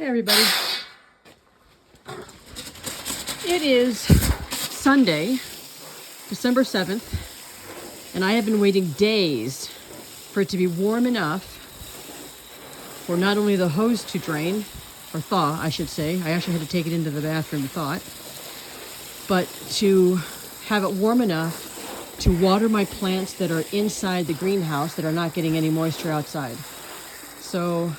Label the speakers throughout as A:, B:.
A: Hey everybody. It is Sunday, December 7th, and I have been waiting days for it to be warm enough for not only the hose to drain, or thaw, I should say. I actually had to take it into the bathroom to thaw it, but to have it warm enough to water my plants that are inside the greenhouse that are not getting any moisture outside. So,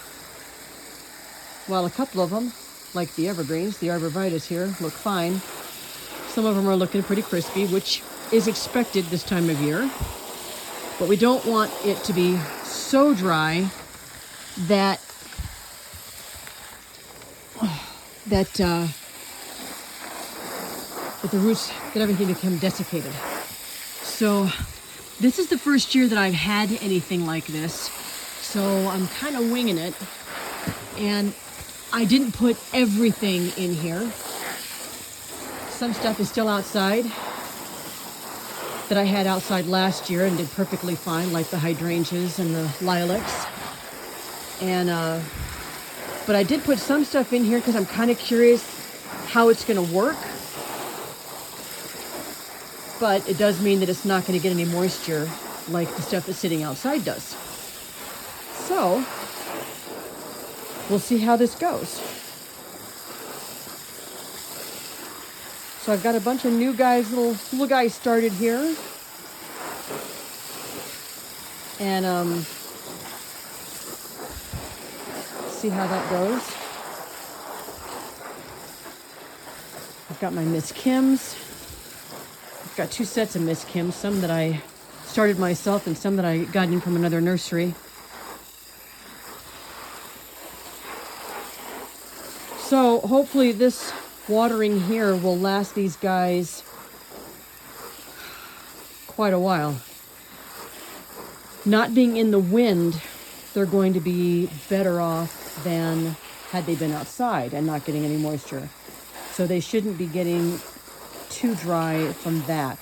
A: while a couple of them, like the evergreens, the arborvitaes here, look fine, some of them are looking pretty crispy, which is expected this time of year. But we don't want it to be so dry that the roots, that everything become desiccated. So this is the first year that I've had anything like this. So I'm kind of winging it. And I didn't put everything in here. Some stuff is still outside that I had outside last year and did perfectly fine, like the hydrangeas and the lilacs. And but I did put some stuff in here because I'm kind of curious how it's going to work. But it does mean that it's not going to get any moisture like the stuff that's sitting outside does. So we'll see how this goes. So I've got a bunch of new guys, little guys started here. And see how that goes. I've got my Miss Kims. I've got two sets of Miss Kims, some that I started myself and some that I got in from another nursery. So hopefully this watering here will last these guys quite a while. Not being in the wind, they're going to be better off than had they been outside and not getting any moisture. So they shouldn't be getting too dry from that.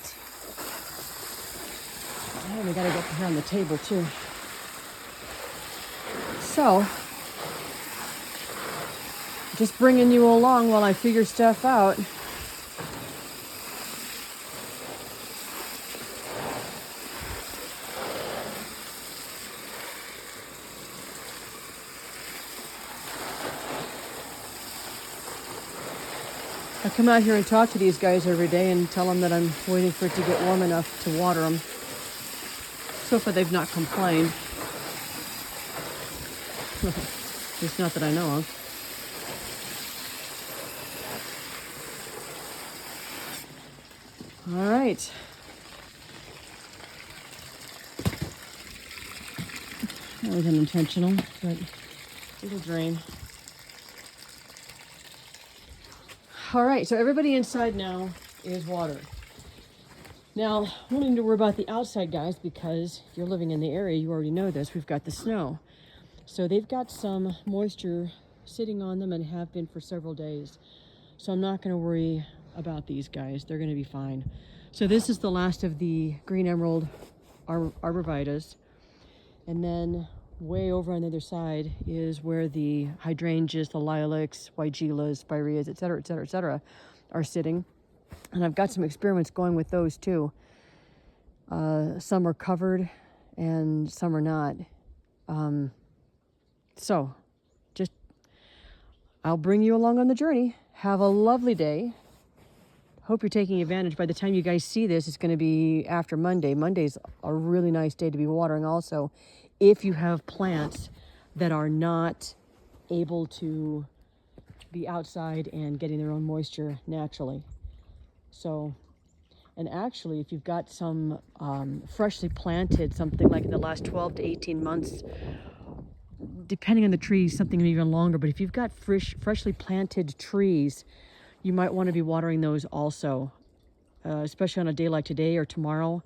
A: Oh, we gotta get here on the table too. So, just bringing you along while I figure stuff out. I come out here and talk to these guys every day and tell them that I'm waiting for it to get warm enough to water them. So far they've not complained. At least not that I know of. All right. That was unintentional, but it'll drain. All right, so everybody inside now is watered. Now, we don't need to worry about the outside guys because if you're living in the area, you already know this. We've got the snow. So they've got some moisture sitting on them and have been for several days. So I'm not going to worry about these guys. They're going to be fine. So this is the last of the green emerald arborvitaes. And then way over on the other side is where the hydrangeas, the lilacs, weigelas, spireas, et cetera, are sitting. And I've got some experiments going with those too. Some are covered and some are not. So just, I'll bring you along on the journey. Have a lovely day. Hope you're taking advantage. By the time you guys see this, it's going to be after Monday. Monday's a really nice day to be watering also, if you have plants that are not able to be outside and getting their own moisture naturally. So, and actually, if you've got some freshly planted, something like in the last 12 to 18 months, depending on the trees, something even longer, but if you've got freshly planted trees, you might want to be watering those also, especially on a day like today or tomorrow,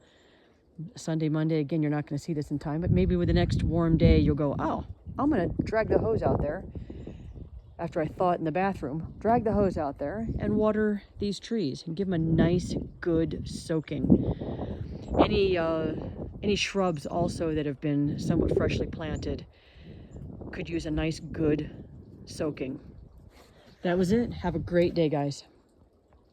A: Sunday, Monday. Again, you're not going to see this in time, but maybe with the next warm day, you'll go, oh, I'm going to drag the hose out there after I thaw it in the bathroom, drag the hose out there and water these trees and give them a nice, good soaking. Any shrubs also that have been somewhat freshly planted could use a nice, good soaking. That was it. Have a great day, guys.